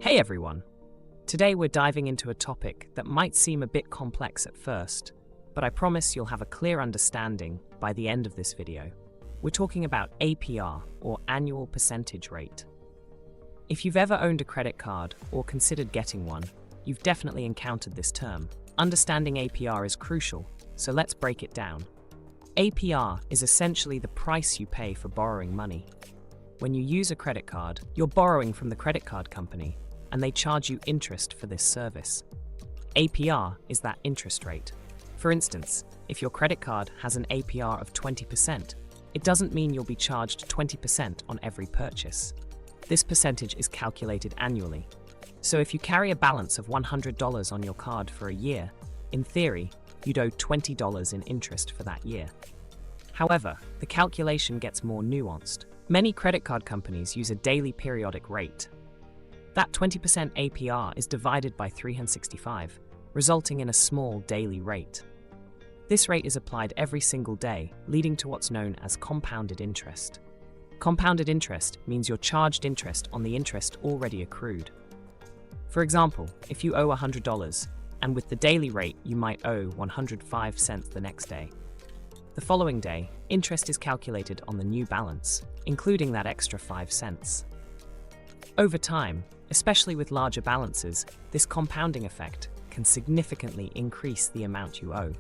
Hey everyone! Today we're diving into a topic that might seem a bit complex at first, but I promise you'll have a clear understanding by the end of this video. We're talking about APR, or annual percentage rate. If you've ever owned a credit card or considered getting one, you've definitely encountered this term. Understanding APR is crucial, so let's break it down. APR is essentially the price you pay for borrowing money. When you use a credit card, you're borrowing from the credit card company, and they charge you interest for this service. APR is that interest rate. For instance, if your credit card has an APR of 20%, it doesn't mean you'll be charged 20% on every purchase. This percentage is calculated annually. So if you carry a balance of $100 on your card for a year, in theory, you'd owe $20 in interest for that year. However, the calculation gets more nuanced. Many credit card companies use a daily periodic rate. That 20% APR is divided by 365, resulting in a small daily rate. This rate is applied every single day, leading to what's known as compounded interest. Compounded interest means you're charged interest on the interest already accrued. For example, if you owe $100, and with the daily rate you might owe 105 cents the next day. The following day, interest is calculated on the new balance, including that extra 5 cents. Over time, especially with larger balances, this compounding effect can significantly increase the amount you owe.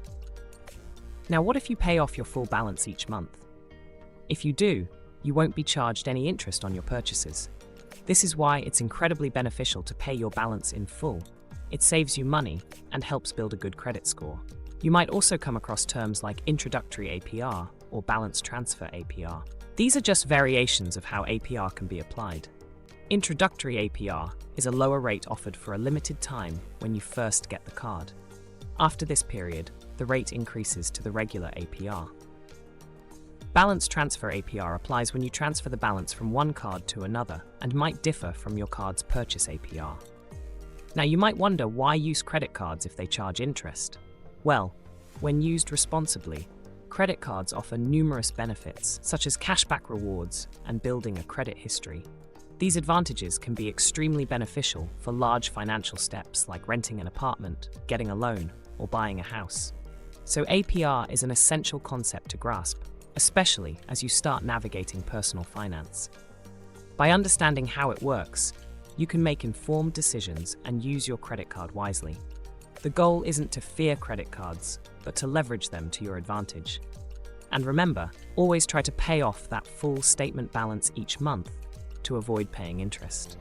Now, what if you pay off your full balance each month? If you do, you won't be charged any interest on your purchases. This is why it's incredibly beneficial to pay your balance in full. It saves you money and helps build a good credit score. You might also come across terms like introductory APR or balance transfer APR. These are just variations of how APR can be applied. Introductory APR is a lower rate offered for a limited time when you first get the card. After this period, the rate increases to the regular APR. Balance transfer APR applies when you transfer the balance from one card to another and might differ from your card's purchase APR. Now, you might wonder why use credit cards if they charge interest. Well, when used responsibly, credit cards offer numerous benefits, such as cashback rewards and building a credit history. These advantages can be extremely beneficial for large financial steps like renting an apartment, getting a loan, or buying a house. So APR is an essential concept to grasp, especially as you start navigating personal finance. By understanding how it works, you can make informed decisions and use your credit card wisely. The goal isn't to fear credit cards, but to leverage them to your advantage. And remember, always try to pay off that full statement balance each month to avoid paying interest.